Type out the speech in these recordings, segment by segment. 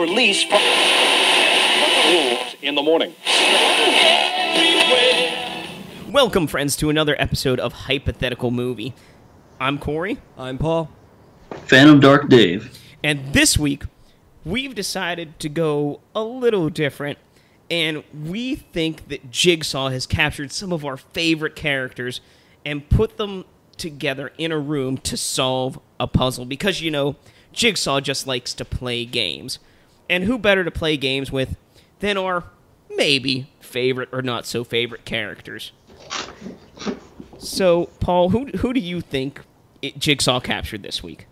release from in the morning. Welcome, friends, to another episode of Hypothetical Movie. I'm Corey. I'm Paul. Phantom Dark Dave. And this week, we've decided to go a little different, and we think that Jigsaw has captured some of our favorite characters and put them together in a room to solve a puzzle. Because, you know, Jigsaw just likes to play games. And who better to play games with than our maybe favorite or not so favorite characters? So, Paul, who do you think Jigsaw captured this week?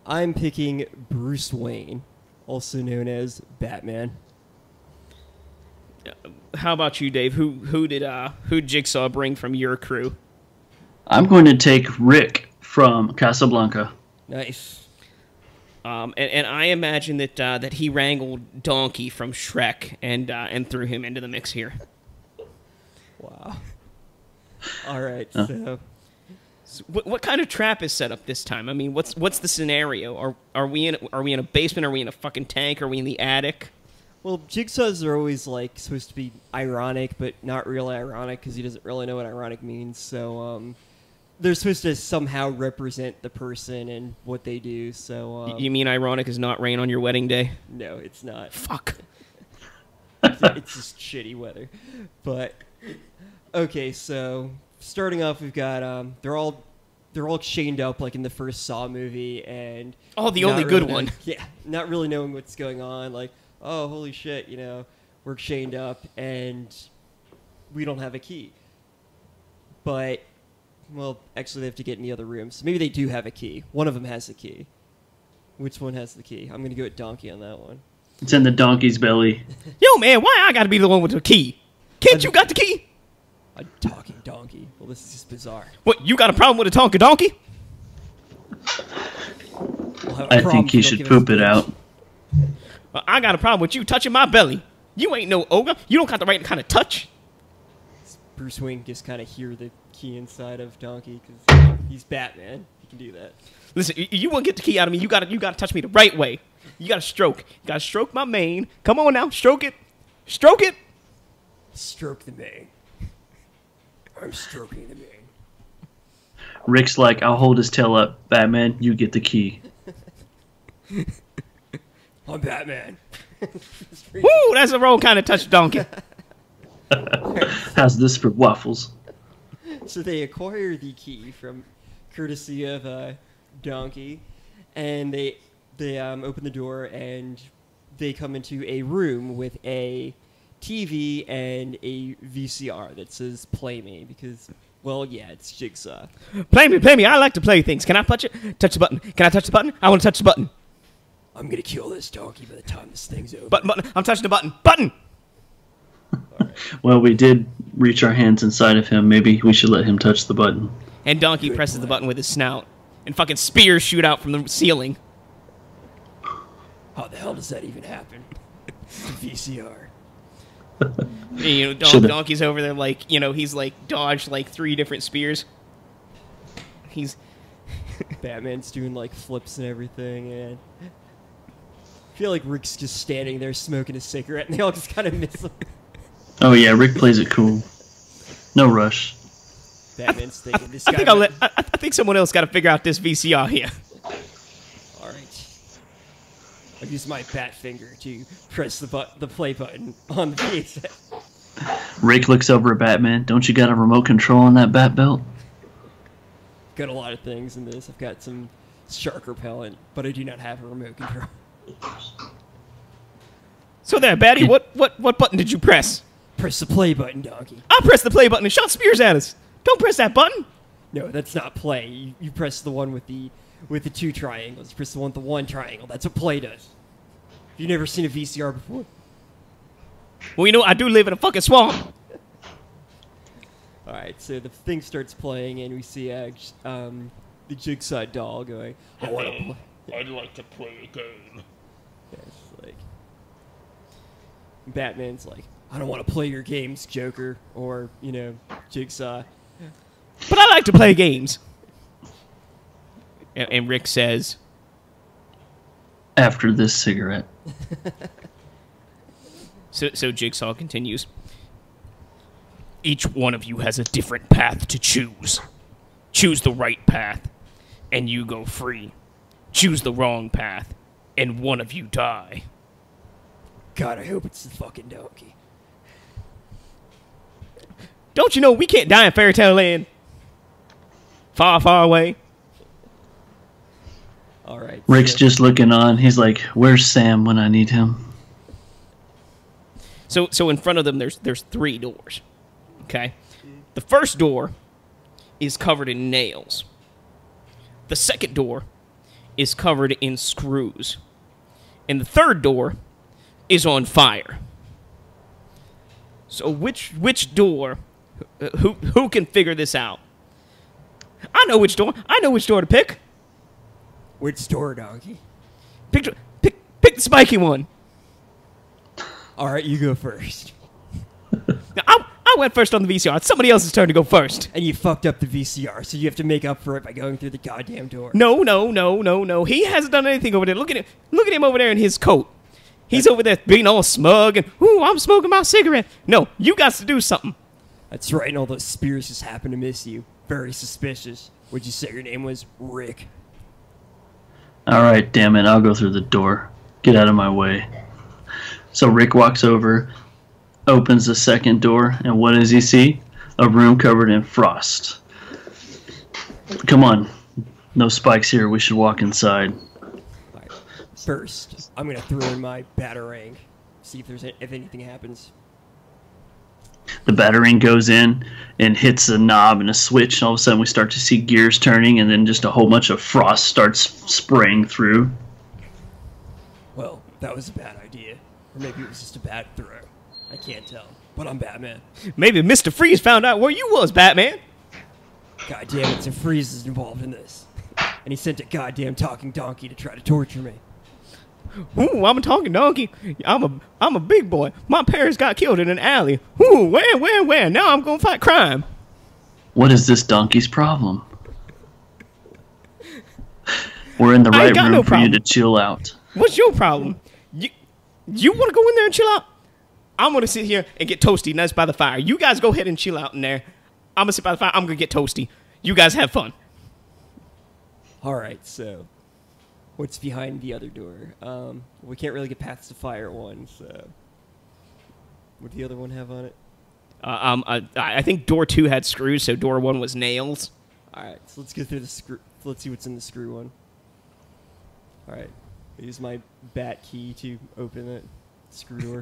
I'm picking Bruce Wayne, also known as Batman. How about you, Dave? Who did Jigsaw bring from your crew? I'm going to take Rick from Casablanca. Nice. And I imagine that he wrangled Donkey from Shrek and threw him into the mix here. Wow. All right. So what kind of trap is set up this time? I mean, what's the scenario? Are we in a basement? Are we in a fucking tank? Are we in the attic? Well, Jigsaws are always like supposed to be ironic, but not really ironic because he doesn't really know what ironic means. So they're supposed to somehow represent the person and what they do. So you mean ironic is not rain on your wedding day? No, it's not. Fuck. It's just shitty weather. But okay, so starting off, we've got they're all chained up like in the first Saw movie, and the only good one. Yeah, not really knowing what's going on. Like, oh, holy shit, you know, we're chained up and we don't have a key. But, well, actually they have to get in the other room. So maybe they do have a key. One of them has the key. Which one has the key? I'm going to go with Donkey on that one. It's in the donkey's belly. Yo, man, why I got to be the one with the key? Can't you got the key? A talking donkey. Well, this is just bizarre. What, you got a problem with a talking donkey? I think he should poop it out. Well, I got a problem with you touching my belly. You ain't no ogre. You don't got the right kind of touch. Bruce Wayne just kind of hear the key inside of Donkey because he's Batman. He can do that. Listen, you won't get the key out of me. You got to touch me the right way. You got to stroke. You got to stroke my mane. Come on now, stroke it. Stroke it. Stroke the mane. I'm stroking the mane. Rick's like, I'll hold his tail up. Batman, you get the key. I'm Batman. Woo, that's a wrong kind of touch, Donkey. How's this for waffles? So they acquire the key from courtesy of Donkey, and they open the door and they come into a room with a TV and a VCR that says "Play Me" because, well, yeah, it's Jigsaw. Play me. I like to play things. Can I touch it? Touch the button. Can I touch the button? I want to touch the button. I'm gonna kill this donkey by the time this thing's over. Button. I'm touching the button. Button. Right. Well, we did reach our hands inside of him. Maybe we should let him touch the button. And Donkey presses the button with his snout, and fucking spears shoot out from the ceiling. How the hell does that even happen? The VCR. You know, Donkey's over there like, you know, he's like dodged like 3 different spears. He's Batman's doing like flips and everything, and I feel like Rick's just standing there smoking a cigarette, and they all just kind of miss him. Oh yeah, Rick plays it cool. No rush. Batman's thinking this guy. I think someone else got to figure out this VCR here. All right. I'll use my bat finger to press the play button on the PS. Rick looks over at Batman. Don't you got a remote control on that bat belt? Got a lot of things in this. I've got some shark repellent, but I do not have a remote control. So there, Batty, what button did you press? Press the play button, Donkey. I pressed the play button and shot spears at us. Don't press that button. No, that's not play. You press the one with the 2 triangles. You press the one with the 1 triangle. That's what play does. You've never seen a VCR before? Well, you know, I do live in a fucking swamp. All right, so the thing starts playing, and we see the Jigsaw doll going, I want to play. I'd like to play a game. Yeah, it's like Batman's like, I don't want to play your games, Joker, or, you know, Jigsaw. But I like to play games. And Rick says, after this cigarette. So Jigsaw continues. Each one of you has a different path to choose. Choose the right path, and you go free. Choose the wrong path, and one of you die. God, I hope it's the fucking donkey. Don't you know we can't die in Fairy Tale Land? Far, far away. All right. Rick's just looking on. He's like, "Where's Sam when I need him?" So in front of them, there's 3 doors. Okay? The first door is covered in nails. The second door is covered in screws. And the third door is on fire. So which door, who can figure this out? I know which door. I know which door to pick. Which door, donkey? Pick the spiky one. All right, you go first. Now, I went first on the VCR. It's somebody else's turn to go first. And you fucked up the VCR, so you have to make up for it by going through the goddamn door. No. He hasn't done anything over there. Look at him. Look at him over there in his coat. He's over there being all smug and, ooh, I'm smoking my cigarette. No, you got to do something. That's right, and all those spears just happen to miss you. Very suspicious. Would you say your name was Rick? All right, damn it. I'll go through the door. Get out of my way. So Rick walks over, opens the second door, and what does he see? A room covered in frost. Come on. No spikes here. We should walk inside. Right. First, I'm going to throw in my batarang. See if anything happens. The batarang goes in and hits a knob and a switch, and all of a sudden we start to see gears turning, and then just a whole bunch of frost starts spraying through. Well, that was a bad idea. Or maybe it was just a bad throw. I can't tell. But I'm Batman. Maybe Mr. Freeze found out where you was, Batman. God damn it, so Freeze is involved in this. And he sent a goddamn talking donkey to try to torture me. Ooh, I'm a talking donkey. I'm a big boy. My parents got killed in an alley. Ooh, where? Now I'm gonna fight crime. What is this donkey's problem? We're in the right room for you to chill out. What's your problem? You want to go in there and chill out? I'm going to sit here and get toasty nice by the fire. You guys go ahead and chill out in there. I'm going to sit by the fire. I'm going to get toasty. You guys have fun. All right, so what's behind the other door? We can't really get past the fire one, so what did the other one have on it? I think door 2 had screws, so door 1 was nails. All right, so let's go through the screw. Let's see what's in the screw one. All right, use my bat key to open it. Screw door.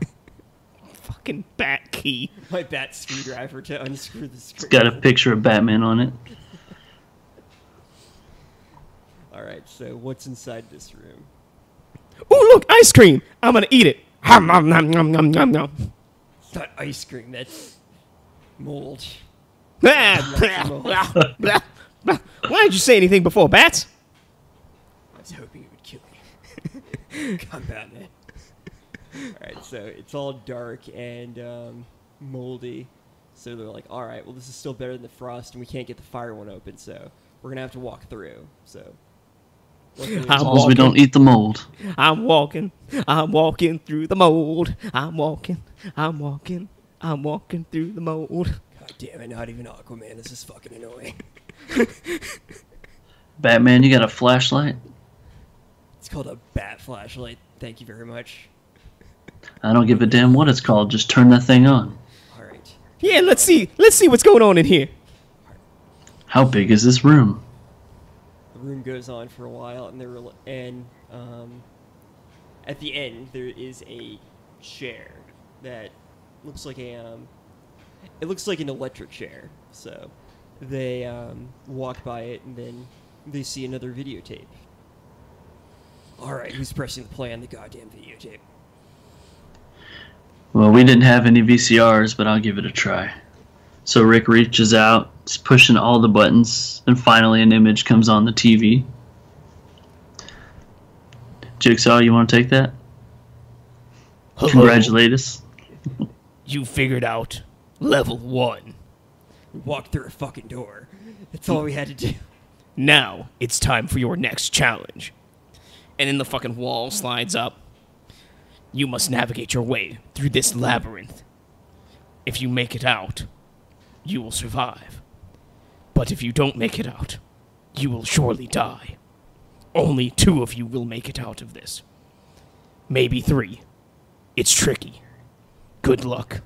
Fucking bat key. My bat screwdriver to unscrew the screw. It's got a picture of Batman on it. All right, so what's inside this room? Ooh, look, ice cream. I'm going to eat it. Nom, nom, nom, nom, nom, nom. It's not ice cream, that's mold. Why didn't you say anything before, bats? I was hoping it would kill me. Come Batman. Alright, so it's all dark and moldy. So they're like, alright, well this is still better than the frost and we can't get the fire one open, so we're going to have to walk through. So as long as we don't eat the mold. I'm walking through the mold. I'm walking through the mold. God damn it, not even Aquaman. This is fucking annoying. Batman, you got a flashlight? It's called a bat flashlight. Thank you very much. I don't give a damn what it's called. Just turn that thing on. All right. Yeah, let's see what's going on in here. How big is this room? The room goes on for a while, and at the end there is a chair that looks like it looks like an electric chair. So they walk by it, and then they see another videotape. All right, who's pressing the play on the goddamn videotape? Well, we didn't have any VCRs, but I'll give it a try. So Rick reaches out, he's pushing all the buttons, and finally an image comes on the TV. Jigsaw, you want to take that? Hello. Congratulate us. You figured out level 1. We walked through a fucking door. That's all we had to do. Now it's time for your next challenge. And then the fucking wall slides up. You must navigate your way through this labyrinth. If you make it out, you will survive. But if you don't make it out, you will surely die. Only 2 of you will make it out of this. Maybe 3. It's tricky. Good luck.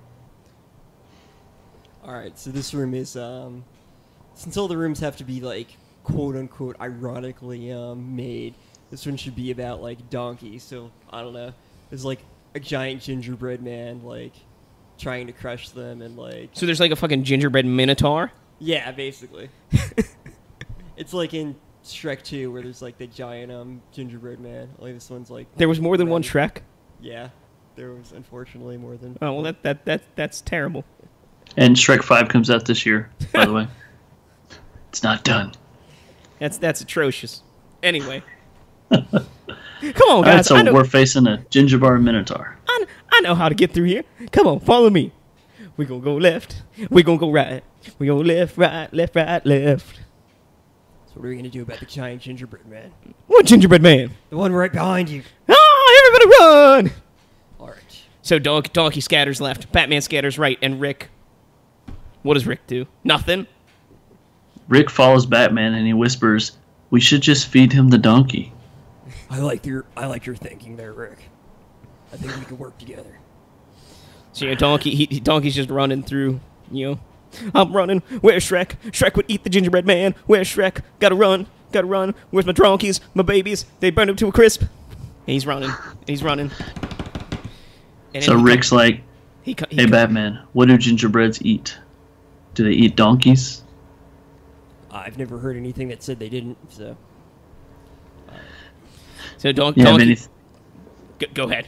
Alright, so this room is, since all the rooms have to be, like, quote-unquote ironically, made, this one should be about, like, donkeys, so, I don't know. There's, like, a giant gingerbread man, like, trying to crush them, and, like... So there's like a fucking gingerbread minotaur? Yeah, basically. It's like in Shrek 2, where there's, like, the giant, gingerbread man. Like, this one's, like... There was more than one Shrek? Yeah. There was, unfortunately, more than... Oh, well, that's terrible. And Shrek 5 comes out this year, by the way. It's not done. That's atrocious. Anyway. Come on, guys. Alright, so we're facing a gingerbread minotaur. I know how to get through here. Come on, follow me. We're going to go left. We're going to go right. We're going left, right, left, right, left. So what are we going to do about the giant gingerbread man? What gingerbread man? The one right behind you. Ah, everybody run! Alright. So Donkey scatters left, Batman scatters right, and Rick... What does Rick do? Nothing? Rick follows Batman and he whispers, "We should just feed him the donkey." I like your thinking there, Rick. I think we can work together. So, Donkey's just running through, I'm running. Where's Shrek? Shrek would eat the gingerbread man. Where's Shrek? Gotta run. Where's my donkeys? My babies? They burned up to a crisp. And he's running. And So Rick's like, "Hey, Batman, what do gingerbreads eat? Do they eat donkeys?" I've never heard anything that said they didn't, so... So Go ahead.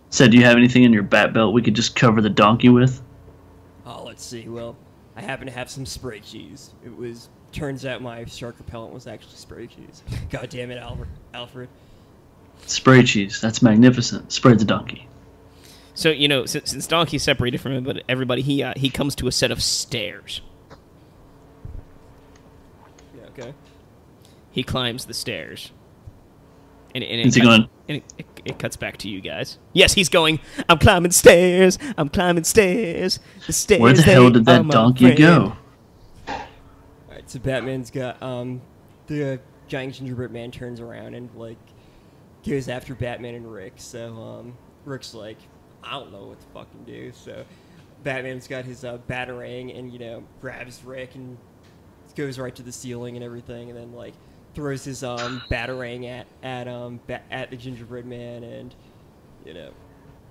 Said, do you have anything in your bat belt we could just cover the donkey with? Oh, let's see. Well, I happen to have some spray cheese. Turns out my shark repellent was actually spray cheese. God damn it, Alfred. Spray cheese. That's magnificent. Spray the donkey. So, since Donkey's separated from everybody, he comes to a set of stairs. Yeah, okay. He climbs the stairs. And it cuts back to you guys. Yes, he's going, I'm climbing stairs. The stairs. Where the hell did that donkey go? Alright, so Batman's got, the giant gingerbread man turns around and, like, goes after Batman and Rick. So, Rick's like, I don't know what to fucking do. So, Batman's got his, batarang and, grabs Rick and goes right to the ceiling and everything, and then, like, throws his batarang at the gingerbread man and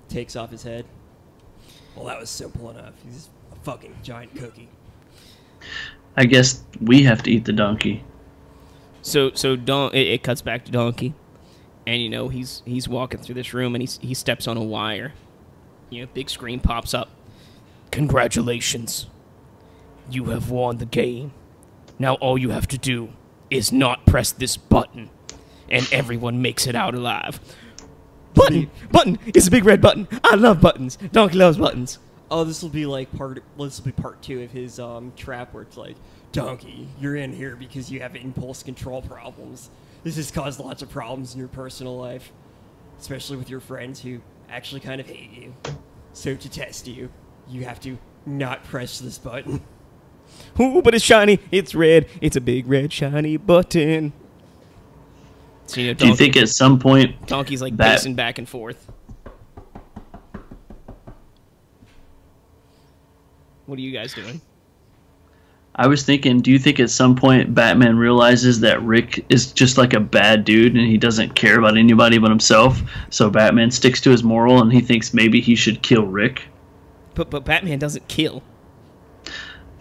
takes off his head. Well, that was simple enough. He's a fucking giant cookie. I guess we have to eat the donkey. So it cuts back to Donkey, and he's walking through this room and he steps on a wire. Big screen pops up. Congratulations, you have won the game. Now all you have to do is not press this button, and everyone makes it out alive. Button! It's a big red button. I love buttons. Donkey loves buttons. Oh, this will be part 2 of his trap where it's like, Donkey, you're in here because you have impulse control problems. This has caused lots of problems in your personal life, especially with your friends who actually kind of hate you. So to test you, you have to not press this button. Ooh, but it's shiny. It's red. It's a big red shiny button. So, Do you think at some point Donkey's like pacing back and forth? What are you guys doing? I was thinking, do you think at some point Batman realizes that Rick is just like a bad dude and he doesn't care about anybody but himself? So Batman sticks to his moral and he thinks maybe he should kill Rick? But Batman doesn't kill.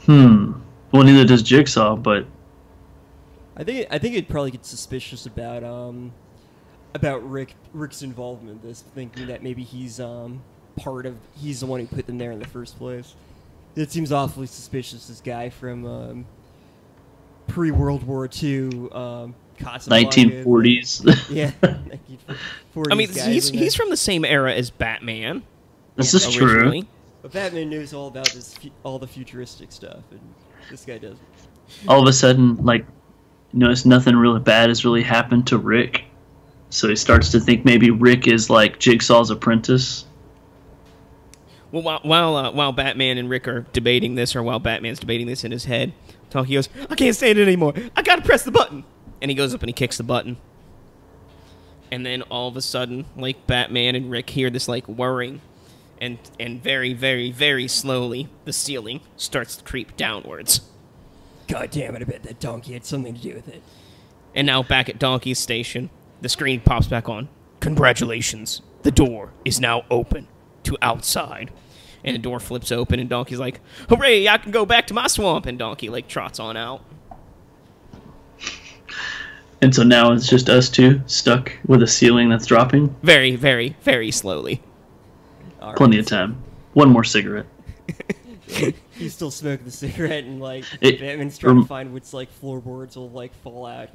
Well, neither does Jigsaw, but I think it'd probably get suspicious about Rick's involvement in this, thinking that maybe he's the one who put them there in the first place. It seems awfully suspicious. This guy from pre-World War II, Casablanca, 1940s. Yeah, 1940s. I mean, he's from the same era as Batman. This is true. But Batman knows all about all the futuristic stuff, and this guy doesn't. All of a sudden, notice nothing really bad has really happened to Rick. So he starts to think maybe Rick is like Jigsaw's apprentice. Well, while Batman and Rick are debating this, or while Batman's debating this in his head, Donkey goes, "I can't stand it anymore. I gotta press the button." And he goes up and he kicks the button. And then all of a sudden, like, Batman and Rick hear this, like, whirring. And very, very, very slowly, the ceiling starts to creep downwards. God damn it, I bet that donkey had something to do with it. And now back at Donkey's station, the screen pops back on. "Congratulations, the door is now open to outside." And the door flips open, and Donkey's like, "Hooray, I can go back to my swamp." And Donkey, like, trots on out. And so now it's just us two stuck with a ceiling that's dropping. Very, very, very slowly. All Plenty right. of time. One more cigarette. He's still smoking the cigarette, and like It- Batman's trying to find which like floorboards will like fall out.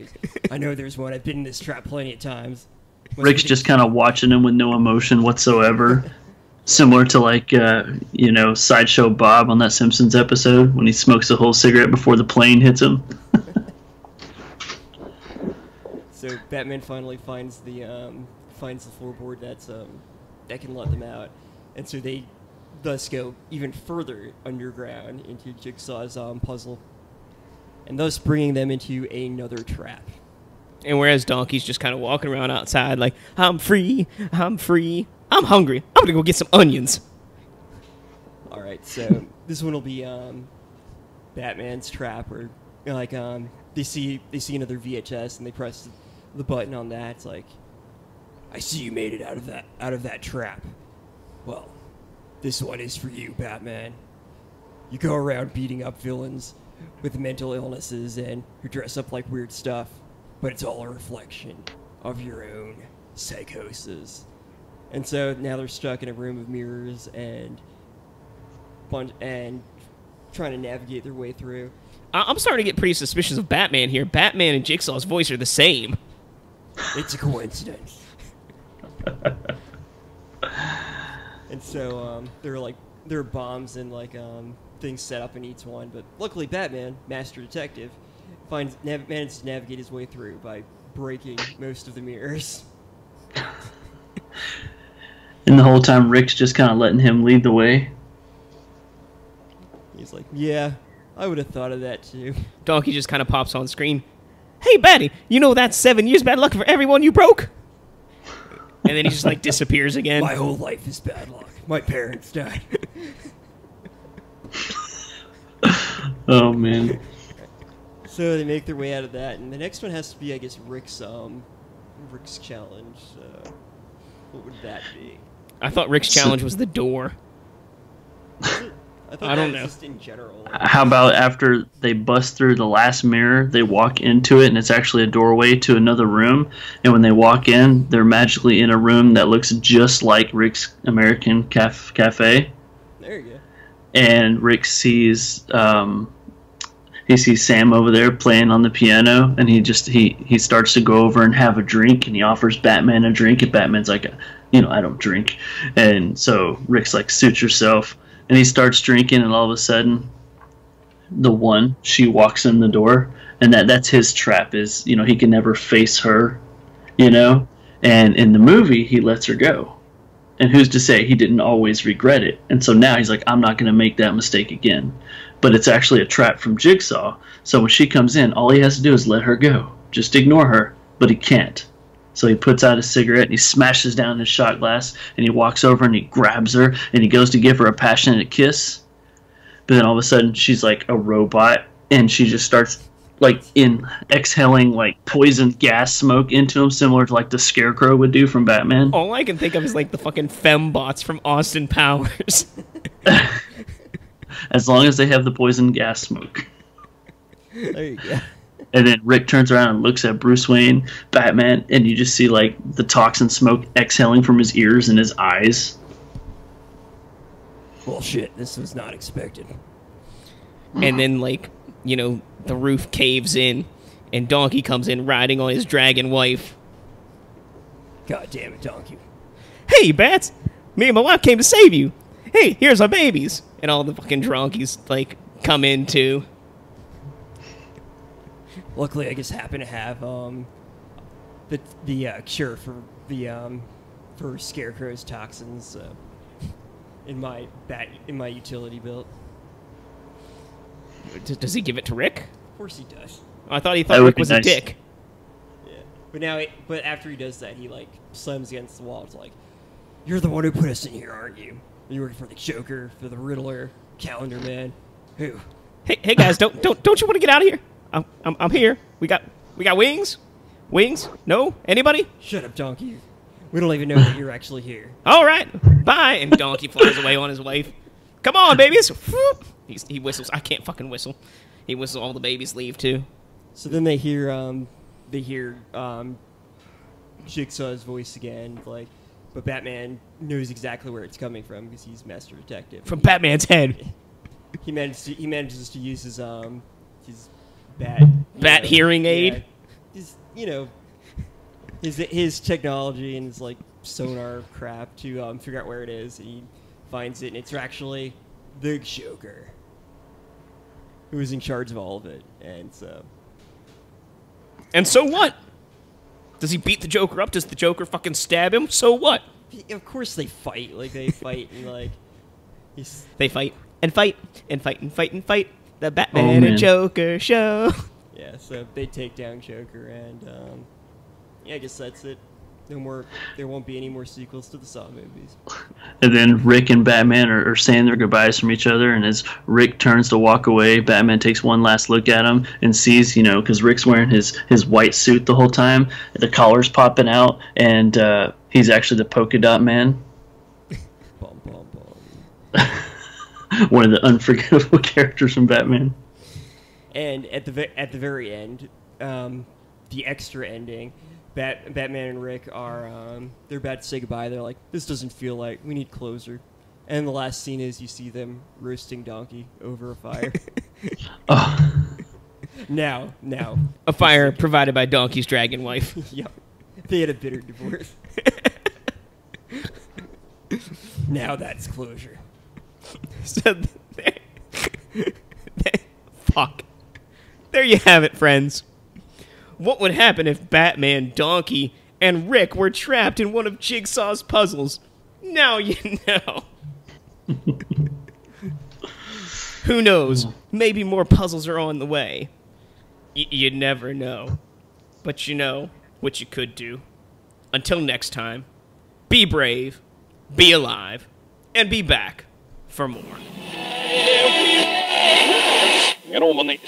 I know there's one. I've been in this trap plenty of times. Rick's just kind of watching him with no emotion whatsoever. Similar to like, Sideshow Bob on that Simpsons episode when he smokes a whole cigarette before the plane hits him. So Batman finally finds the floorboard that can let them out, and so they thus go even further underground into Jigsaw's puzzle, and thus bringing them into another trap. And whereas Donkey's just kind of walking around outside like, I'm free, I'm hungry, I'm gonna go get some onions. All right, so this one will be Batman's trap, where like they see another VHS and they press the button on that. It's like, I see you made it out of that trap. Well, this one is for you, Batman. You go around beating up villains with mental illnesses and who dress up like weird stuff, but it's all a reflection of your own psychosis. And so now they're stuck in a room of mirrors and trying to navigate their way through. I'm starting to get pretty suspicious of Batman here. Batman and Jigsaw's voice are the same. It's a coincidence. And so there are bombs and like things set up in each one, but luckily Batman, master detective, manages to navigate his way through by breaking most of the mirrors. And the whole time Rick's just kind of letting him lead the way. He's like, yeah, I would have thought of that too. Donkey just kind of pops on screen. Hey, Batty, you know that's 7 years bad luck for everyone you broke? And then he just, like, disappears again. My whole life is bad luck. My parents died. Oh, man. So they make their way out of that, and the next one has to be, I guess, Rick's challenge. What would that be? I thought Rick's challenge was the door. I thought I don't that was know. just in general. How about after they bust through the last mirror, they walk into it, and it's actually a doorway to another room. And when they walk in, they're magically in a room that looks just like Rick's American Cafe. There you go. And Rick sees he sees Sam over there playing on the piano, and he starts to go over and have a drink, and he offers Batman a drink, and Batman's like, I don't drink. And so Rick's like, suit yourself. And he starts drinking, and all of a sudden, she walks in the door, and that's his trap. Is he can never face her, and in the movie he lets her go, and who's to say he didn't always regret it? And so now he's like, I'm not going to make that mistake again. But it's actually a trap from Jigsaw. So when she comes in, all he has to do is let her go, just ignore her. But he can't. So he puts out a cigarette, and he smashes down his shot glass, and he walks over and he grabs her, and he goes to give her a passionate kiss. But then all of a sudden, she's like a robot, and she just starts like exhaling like poison gas smoke into him, similar to like the Scarecrow would do from Batman. All I can think of is like the fucking fembots from Austin Powers. As long as they have the poison gas smoke. There you go. And then Rick turns around and looks at Bruce Wayne, Batman, and you just see like the toxin smoke exhaling from his ears and his eyes. Well, shit, this was not expected. And then, like, the roof caves in, and Donkey comes in riding on his dragon wife. God damn it, Donkey. Hey, Bats! Me and my wife came to save you! Hey, here's our babies! And all the fucking dronkies, like, come in, too. Luckily, I just happen to have the cure for the for Scarecrow's toxins in my utility belt. Does he give it to Rick? Of course he does. I thought That would Rick be was a nice. dick. Yeah, but after he does that, he like slams against the wall. It's like, you're the one who put us in here, aren't you? You working for the Joker, for the Riddler, Calendar Man. Who? Hey guys, don't you want to get out of here? I'm here. We got wings? Wings? No? Anybody? Shut up, Donkey. We don't even know that you're actually here. All right. Bye. And Donkey flies away on his wave. Come on, babies. He whistles. I can't fucking whistle. He whistles. All the babies leave too. So then they hear Jigsaw's voice again, like, but Batman knows exactly where it's coming from because he's Master Detective. From Batman's head. He manages to use his Bat hearing aid. Yeah, his technology and his like sonar crap to figure out where it is. And he finds it, and it's actually the Joker who is in charge of all of it. And so what? Does he beat the Joker up? Does the Joker fucking stab him? So what? of course they fight. Like they fight and like they fight and fight and fight and fight and fight. The Batman and Joker show. Yeah, so they take down Joker, and yeah, I guess that's it. No more. There won't be any more sequels to the Saw movies. And then Rick and Batman are saying their goodbyes from each other, and as Rick turns to walk away, Batman takes one last look at him and sees, because Rick's wearing his white suit the whole time, the collar's popping out, and he's actually the polka dot man. Bum, bum, bum. One of the unforgettable characters from Batman. And at the very end, the extra ending, Batman and Rick are they're about to say goodbye. They're like, this doesn't feel like, we need closure. And the last scene is you see them roasting Donkey over a fire. Oh. Now. A fire provided by Donkey's dragon wife. Yep. They had a bitter divorce. Now that's closure. So fuck. There you have it, friends. What would happen if Batman, Donkey, and Rick were trapped in one of Jigsaw's puzzles? Now you know. Who knows? Maybe more puzzles are on the way. You never know. But you know what you could do. Until next time, be brave, be alive, and be back for more. Get on my next.